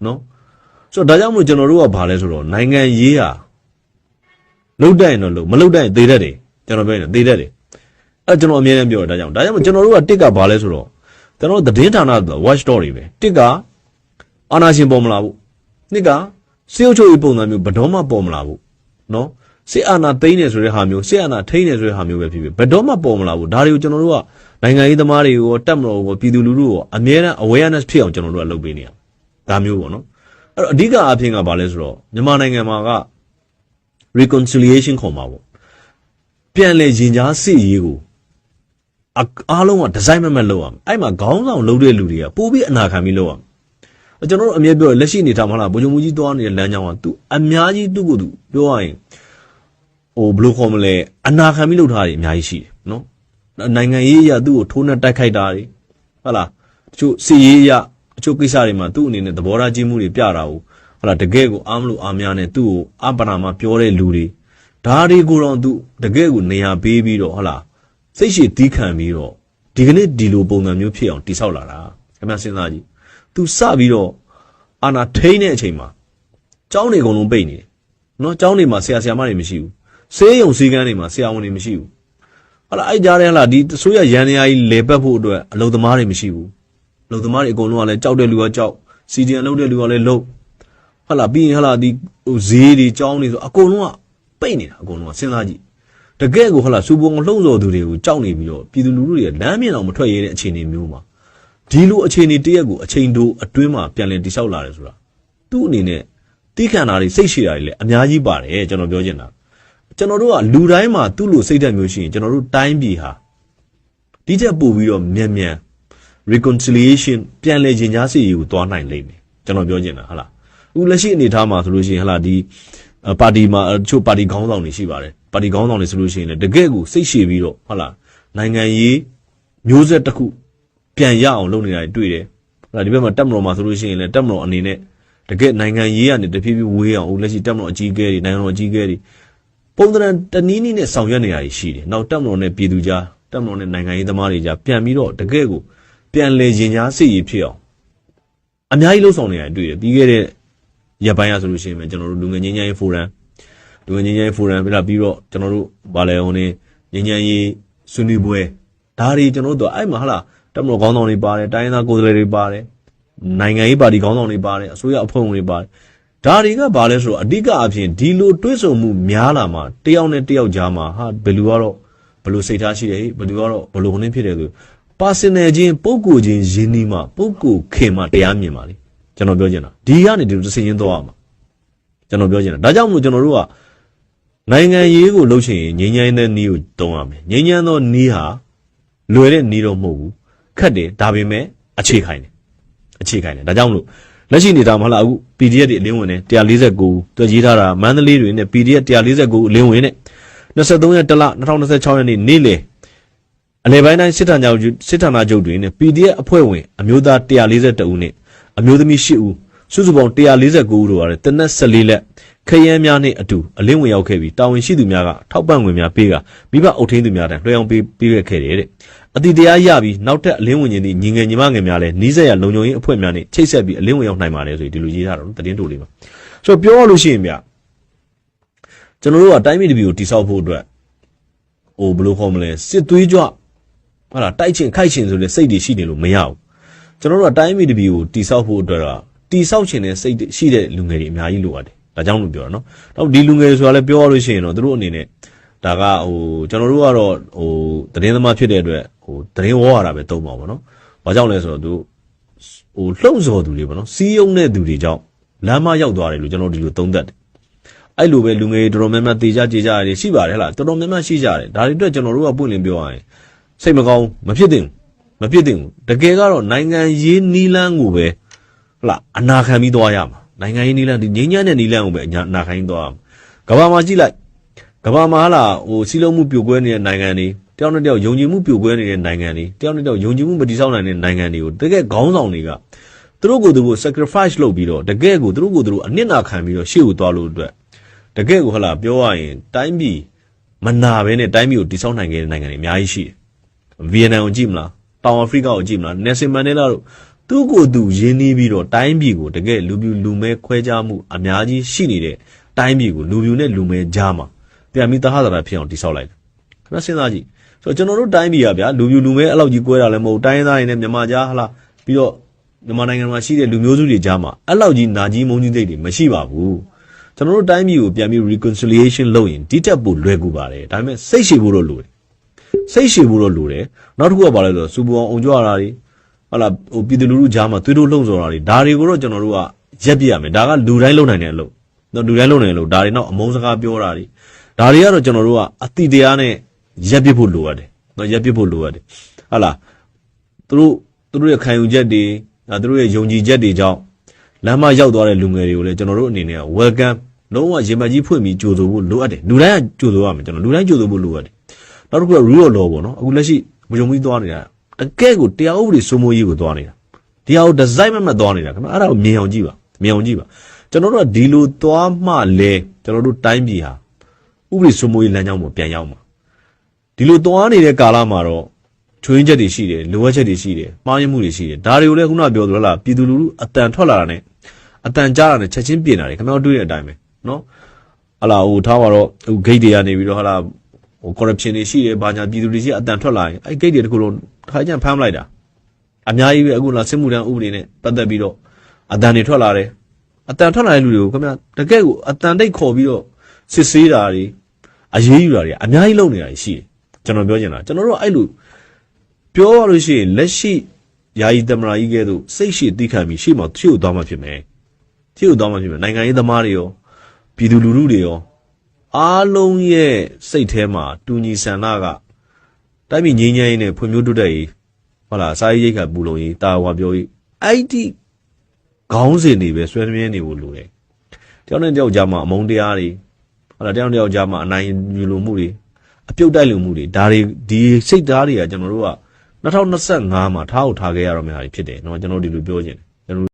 နော်ဆိုတော့ဒါကြောင့်မို့ကျွန်တော်တို့ကဘာလဲဆိုတော့နိုင်ငံရေးဟာလှုပ်တိုင်းတော့လှုပ်မလှုပ်တိုင်းသေတတ်တယ်ကျွန်တော်ပြောရင်သေတတ်တယ်အဲ့ကျွန်တော်အမြဲတမ်းပြောတယ်ဒါကြောင့်ကျွန်တော်တို့ကတစ်ကဘာလဲဆိုတော့ကျွန်တော်သတင်းဌာနဆို watch story ပဲတစ်ကအာဏာရှင်ပေါ်မလာဘူးနှစ်ကစေအုပ်ချုပ်ရေးပုံစံမျိုးဘယ်တော့မှပေါ်မလာဘူးနော်စစ်အာဏာသိမ်းနေဆိုတဲ့ဟာမျိုးစစ်အာဏာထိန်းနေဆိုတဲ့ဟာမျိုးပဲဖြစ်ဖြစ်ဘယ်တော့မှပေါ်မလာဘူးဒါတွေကိုကျွန်တော်တို့ကနိုင်ငံရေးသမားတွေကိုတက်မတော်ကိုပြည်သူလူထုကိုအမြဲတမ်း awareness ဖြစ်အောင်ကျွန်တော်တို့ကလုပ်ပေးနေရဒါမျိုးပေါ့နော်အဲ့တော့အဓိကအဖြစ်ကဘာလဲဆိုတော့မြန်မာနိုင်ငံမှာက reconciliation ခေါ်မှာပေါ့ပြန်လည်ရင်ကြားစစ်ရေးကိုအားလုံးကဒီဇိုင်းမဲ့လုပ်ရမယ်အဲ့မှာခေါင်းဆောင်လုပ်တဲ့လူတွေကပို့ပြီးအနာခံပြီးလုပ်ရမယ်ကျွန်တော်တို့အမြဲပြောလက်ရှိအနေထားမှာလားဗိုလ်ချုပ်မှုကြီးသွားနေတဲ့လမ်းကြောင်းကသူအများကြီးသူ့ကိုယ်သူပြောရရင်ဟိုဘယ်လိုခေါ်မလဲအနာခံပြီးလုပ်ထားတယ်အများကြီးရှိတယ်နော်နိုင်ငံရေးအရသူ့ကိုထိုးနှက်တိုက်ခိုက်တာတွေဟုတ်လားတချို့စီရေးအရအချို့ကိစ္စတွေမှာသူ့အနေနဲ့သဘောထားကြီးမှုတွေပြတာဟုတ်လားတကယ်ကိုအားမလို့အားများနဲ့သူ့ကိုအပနာမှာပြောတဲ့လူတွေဒါတွေကိုတော့သူတကယ်ကိုနေရာပေးပြီးတော့ဟုတ်လားစိတ်ရှိတီးခံပြီးတော့ဒီကနေ့ဒီလိုပုံစံမျိုးဖြစ်အောင်တိဆောက်လာတာခင်ဗျာစဉ်းစားကြည့်သူစပြီးတော့အာနာထိန်းတဲ့အချိန်မှာကျောင်းတွေအကုန်လုံးပိတ်နေတယ်နော်ကျောင်းတွေမှာဆရာမတွေမရှိဘူးဆေးရုံစည်းကမ်းတွေမှာဆရာဝန်တွေမရှိဘူးဟုတ်လားအဲ့ကြားထဲလားဒီအစိုးရရန်နေရာကြီးလေပတ်ဖို့အတွက်အလုံသမားတွေမရှိဘူးအလုံသမားတွေအကုန်လုံးကလည်းကြောက်တဲ့လူကကြောက်စီဒီအန်လုပ်တဲ့လူကလည်းလုပ်ဟုတ်လားပြီးရင်ဟုတ်လားဒီဟိုဈေးတွေကျောင်းတွေဆိုအကုန်လုံးကပိတ်နေတာအကုန်လုံးကစဉ်းစားကြည့်တကယ်ကိုဟုတ်လားစူပုံလှုံ့ဆော်သူတွေကိုကြောက်နေပြီးတော့ပြည်သူလူထုတွေကလမ်းမြင်အောင်မထွက်ရတဲ့အခြေအနေမျိုးမှာဒီလိုအခြေအနေတရက်ကိုအချိန်တိုအတွင်းမှာပြန်လည်တိဆောက်လာတယ်ဆိုတာသူ့အနေနဲ့တိခန္ဓာတွေစိတ်ရှိတာတွေလည်းအများကြီးပါတယ်ကျွန်တော်ပြောချင်တာကျွန်တော်တို့ကလူတိုင်းမှာသူ့လိုစိတ်ဓာတ်မျိုးရှိရင်ကျွန်တော်တို့တိုင်းပြည်ဟာဒီချက်ပို့ပြီးတော့မြန် reconciliation ပြန်လည်ရင်ကြားစီရေးကိုသွားနိုင်လိမ့်မယ်ကျွန်တော်ပြောချင်တာဟုတ်လားအခုလက်ရှိအနေထားမှာဆိုလို့ရှိရင်ဟုတ်လားဒီပါတီမှာတချို့ပါတီခေါင်းဆောင်တွေရှိပါတယ်ပါတီခေါင်းဆောင်တွေဆိုလို့ရှိရင်လည်းတကယ့်ကိုစိတ်ရှည်ပြီးတော့ဟုတ်လားနိုင်ငံရေးမျိုးဆက်တစ်ခုပြန်ရအောင်လုပ်နေတာတွေ့တယ်ဟုတ်လားဒီဘက်မှာတက်မတော်မှာဆိုလို့ရှိရင်လည်းတက်မတော်အနေနဲ့တကယ်နိုင်ငံရေးကနေတဖြည်းဖြည်းဝေးအောင်လက်ရှိတက်မတော်အကြီးအကဲတွေနိုင်ငံတော်အကြီးအကဲတွေပုံသဏ္ဍာန်တနည်းနည်းနဲ့ဆောင်ရွက်နေတာရှိတယ်နောက်တက်မတော်နဲ့ပြည်သူကြားတက်မတော်နဲ့နိုင်ငံရေးသမားတွေကြားပြန်ပြီးတော့တကယ်ကိုပြန်လည်ရင်ကြားစစ်ရေးဖြစ်အောင်အများကြီးလှုပ်ဆောင်နေတာတွေ့တယ်ပြီးခဲ့တဲ့ရက်ပိုင်းရဆိုလို့ရှိရင်ကျွန်တော်တို့လူငယ်ငင်းငင်းရေးဖိုရမ်ပြလာပြီးတော့ကျွန်တော်တို့ဗာလဲဟိုနေငင်းငင်းရေးဆွေးနွေးပွဲဒါတွေကျွန်တော်တို့အဲ့မှာဟာလားတက်မတော်ခေါင်းဆောင်တွေပါတယ်တိုင်းရင်းသားကိုယ်စားလှယ်တွေပါတယ်နိုင်ငံရေးပါတီခေါင်းဆောင်တွေပါတယ်အစိုးရအဖွဲ့ဝင်တွေပါတယ်ဒါတွေကဘာလဲဆိုတော့အဓိကအဖြစ်ဒီလိုတွဲဆုံမှုများလာမှာတယောက်နဲ့တယောက်ကြားမှာဟာဘယ်လိုကတော့ဘယ်လိုစိတ်ထားရှိတယ်ဘယ်လိုကတော့ဘယ်လိုခင်းဖြစ်တယ်ဆို personal ချင်းပုဂ္ဂိုလ်ချင်းယဉ်နီးမှာပုဂ္ဂိုလ်ခင်မှာတရားမြင်ပါလေကျွန်တော်ပြောချင်တာဒီကနေဒီလိုတစ်စင်းရင်းသွားမှာကျွန်တော်ပြောချင်တာဒါကြောင့်မို့ကျွန်တော်တို့ကနိုင်ငံရေးကိုလှုပ်ချင်ရင်ငြိမ်းချမ်းတဲ့နည်းကိုတုံးရမယ်ငြိမ်းချမ်းသောနည်းဟာလွယ်တဲ့နည်းတော့မဟုတ်ဘူးခက်တယ်ဒါပေမဲ့အခြေခိုင်တယ်ဒါကြောင့်မလို့လက်ရှိနေတာမဟုတ်လားအခု PDF တွေအလင်းဝင်နေ149တွေ့ရေးထားတာမန္တလေးတွေနဲ့ PDF 149အလင်းဝင်နေ23ရက်တလ2026ရက်နေ့လယ်အလဲပိုင်းတိုင်းစစ်ဌာနချုပ်တွေနဲ့ PDF အဖွဲ့ဝင်အမျိုးသား142ဦးနဲ့အမျိုးသမီး8ဦးစုစုပေါင်း149ဦးတို့ရတယ်တနက်14လက်ခရမ်းများနဲ့အတူအလင်းဝင်ရောက်ခဲ့ပြီးတာဝန်ရှိသူများကထောက်ပံ့ငွေများပေးကမိဘအုပ်ထင်းသူများတန်းလွှဲအောင်ပေးခဲ့တယ်တဲ့အတိတရားရပြီးနောက်ထပ်အလင်းဝင်ခြင်းဒီညီငယ်ညီမငယ်များလည်းနီးစပ်ရလုံခြုံရေးအဖွဲ့များနဲ့ချိတ်ဆက်ပြီးအလင်းဝင်ရောက်နိုင်ပါတယ်ဆိုဒီလိုရေးထားတော့သတင်းတိုလေးပါဆိုတော့ပြောရလို့ရှိရင်ဗျကျွန်တော်တို့ကတိုင်းပြည်တစ်ပြည်ကိုတိဆောက်ဖို့အတွက်ဟိုဘယ်လိုခေါ်မလဲစစ်သွေးကြွဟုတ်လားတိုက်ချင်ခိုက်ချင်ဆိုတဲ့စိတ်တွေရှိနေလို့မရဘူးကျွန်တော်တို့ကတိုင်းပြည်တစ်ပြည်ကိုတိဆောက်ဖို့အတွက်ကတိဆောက်ချင်တဲ့စိတ်ရှိတဲ့လူငယ်တွေအများကြီးလိုအပ်တယ်ဒါကြောင့်လို့ပြောတာနော်နောက်ဒီလူငယ်တွေဆိုတာလည်းပြောရလို့ရှိရင်တော့သူတို့အနေနဲ့ဒါကဟိုကျွန်တော်တို့ကတော့ဟိုသတင်းသမားဖြစ်တဲ့အတွက်ဟိုသတင်းဝေါ်ရတာပဲတုံးပါဘောနော်ဘာကြောင့်လဲဆိုတော့သူဟိုလှုံ့ဆော်သူတွေပေါ့နော်စီးယုံတဲ့သူတွေကြောင့်လမ်းမရောက်သွားတယ်လို့ကျွန်တော်ဒီလိုသုံးသပ်တယ်အဲ့လိုပဲလူငယ်တော်တော်များများတေကြကြေကြရတယ်ရှိပါတယ်ဟလားတော်တော်များများရှိကြတယ်ဒါတွေအတွက်ကျွန်တော်တို့ကပွင့်လင်းပြောရရင်စိတ်မကောင်းမဖြစ်သင့်ဘူးတကယ်ကတော့နိုင်ငံရေးနီးလန်းကိုပဲဟလားအနာခံပြီးသွားရမှာနိုင်ငံရေးနီးလန်းဒီငြိမ်းချမ်းတဲ့နီးလန်းကိုပဲအနာခံပြီးသွားရမှာကမ္ဘာမှာကြည့်လိုက်ကမ္ဘာမှာဟလားဟိုစီးလုံးမှုပြိုကွဲနေတဲ့နိုင်ငံတွေတယောက်နဲ့တယောက်ယုံကြည်မှုပြိုကွဲနေတဲ့နိုင်ငံတွေတယောက်နဲ့တယောက်ယုံကြည်မှုမတည်ဆောက်နိုင်တဲ့နိုင်ငံတွေကိုတကယ်ခေါင်းဆောင်တွေကသူတို့ကိုယ်သူတို့ sacrifice လုပ်ပြီးတော့တကယ်ကိုသူတို့ကိုယ်သူတို့အနစ်နာခံပြီးတော့ရှေ့ကိုသွားလို့အတွက်တကယ်ကိုဟလာပြောရရင်တိုင်းပြည်မနာဘဲနဲ့တိုင်းပြည်ကိုတည်ဆောက်နိုင်ခဲ့တဲ့နိုင်ငံတွေအများကြီးရှိတယ်ဗီယက်နမ်ကိုကြည့်မလားတောင်အာဖရိကကိုကြည့်မလားနယ်ဆင်မန်ဒဲလာတို့ သူ့ကိုယ်သူရင်းနှီးပြီးတော့တိုင်းပြည်ကိုတကယ်လူပြူလူမဲခွဲခြားမှုအများကြီးရှိနေတဲ့တိုင်းပြည်ကိုလူပြူနဲ့လူမဲကြားမှာပြန်ပြီးတဟသရာဖြစ်အောင်တိဆောက်လိုက်တယ်ခင်ဗျစဉ်းစားကြည့်ဆိုတော့ကျွန်တော်တို့တိုင်းပြည်ကဗျာလူပြူလူမဲအဲ့လောက်ကြီးကွဲတာလည်းမဟုတ်တိုင်းသားတွေနဲ့မြန်မာကြားဟလားပြီးတော့မြန်မာနိုင်ငံမှာရှိတဲ့လူမျိုးစုတွေကြားမှာအဲ့လောက်ကြီးနာကြီးမုန်းကြီးစိတ်တွေမရှိပါဘူးကျွန်တော်တို့တိုင်းပြည်ကိုပြန်ပြီး reconciliation လုပ်ရင်ဒီတက်ဖို့လွယ်ကူပါတယ်ဒါပေမဲ့စိတ်ရှည်ဖို့တော့လိုတယ်စိတ်ရှည်ဖို့တော့လိုတယ်နောက်တစ်ခုကဘာလဲဆိုတော့စူပူအောင်ကြွတာတွေဟုတ်လားဟိုပြည်သူလူထုကြားမှာသွေးတို့လှုံ့ဆော်တာတွေဒါတွေကိုတော့ကျွန်တော်တို့ကရက်ပြရမယ်ဒါကလူတိုင်းလုပ်နိုင်တဲ့အလုပ်နော်လူတိုင်းလုပ်နိုင်တဲ့အလုပ်ဒါတွေတော့အမုန်းစကားပြောတာတွေဒါတွေကတော့ကျွန်တော်တို့ကအတိတရားနဲ့ရက်ပြဖို့လိုရတယ်နော်ရက်ပြဖို့လိုရတယ်ဟုတ်လားသူတို့ရဲ့ခံယူချက်တွေသူတို့ရဲ့ယုံကြည်ချက်တွေကြောင့်လမ်းမရောက်သွားတဲ့လူငယ်တွေကိုလည်းကျွန်တော်တို့အနေနဲ့ welcome လုံးဝရင်ပတ်ကြီးဖွင့်ပြီးကြိုဆိုဖို့လိုအပ်တယ်လူတိုင်းကကြိုဆိုရမယ်ကျွန်တော်လူတိုင်းကြိုဆိုဖို့လိုအပ်တယ်နောက်တစ်ခုက rule of law ပေါ့နော်အခုလက်ရှိမယုံပြီးသွားနေတာတကယ်ကိုတရားဥပဒေစိုးမိုးရေးကိုသွားနေတာဒီဟာကိုဒီဇိုင်းမှတ်သွားနေတာခင်ဗျအဲ့ဒါကိုမြင်အောင်ကြည့်ပါကျွန်တော်တို့ကဒီလိုသွားမှလဲကျွန်တော်တို့တိုင်းပြည်ဟာဥပဒေစိုးမိုးရေးလမ်းကြောင်းပေါ်ပြန်ရောက်မှာဒီလိုသွားနေတဲ့ကာလမှာတော့ချွင်းချက်တွေရှိတယ်လိုအပ်ချက်တွေရှိတယ်မှားယွင်းမှုတွေရှိတယ်ဒါတွေကိုလည်းခုနပြောသလိုလားပြည်သူလူထုအတန်ထွက်လာတာနဲ့အတန်ကြားတာနဲ့ချက်ချင်းပြင်တာတွေခင်ဗျားတို့တွေ့တဲ့အတိုင်းပဲနော်ဟလာဟိုထားပါတော့ဟို gate တွေကနေပြီးတော့ဟလာဟို corruption တွေရှိတယ်ဘာညာပြည်သူတွေရှိအတန်ထွက်လာရင်အဲ့ gate တွေတခုလုံးထိုင်ကြဖမ်းလိုက်တာအများကြီးပဲအခုလာစစ်မှုထမ်းဥပဒေနဲ့ပတ်သက်ပြီးတော့အတန်တွေထွက်လာတယ်အတန်ထွက်လာတဲ့လူတွေကိုခင်ဗျာတကယ်ကိုအတန်တိတ်ခေါ်ပြီးတော့စစ်ဆေးတာတွေအရေးယူတာတွေအများကြီးလုပ်နေတာရှိတယ်ကျွန်တော်ပြောချင်တာကျွန်တော်တို့အဲ့လိုပြောရလို့ရှိရင်လက်ရှိယာယီသမရာကြီးကဲသို့စိတ်ရှိတိခံပြီးရှေ့မှာထိ ਉ သွားမှဖြစ်မယ်နိုင်ငံရေးသမားတွေရောပြည်သူလူထုတွေရောအားလုံးရဲ့စိတ်ထဲမှာတူညီဆန္ဒကတိုင်းပြည်ငြိမ်းချမ်းရေးနဲ့ဖွံ့ဖြိုးတိုးတက်ရေးဟုတ်လားစာရေးရိတ်ခါပူလုံရေးတာဝါပြောရေးအဲ့ဒီခေါင်းစဉ်တွေပဲဆွဲမြဲနေဖို့လိုတယ်တယောက်နဲ့တယောက်ကြားမှာအမုန်းတရားတွေဟုတ်လားတယောက်နဲ့တယောက်ကြားမှာအနိုင်ယူလိုမှုတွေအပြုတ်တိုက်လိုမှုတွေဒါတွေဒီစိတ်ဓာတ်တွေကကျွန်တော်တို့က2025မှာထားအောင်ထားခဲ့ရတော့မယ့်ဟာတွေဖြစ်တယ်เนาะကျွန်တော်ဒီလိုပြောချင်တယ်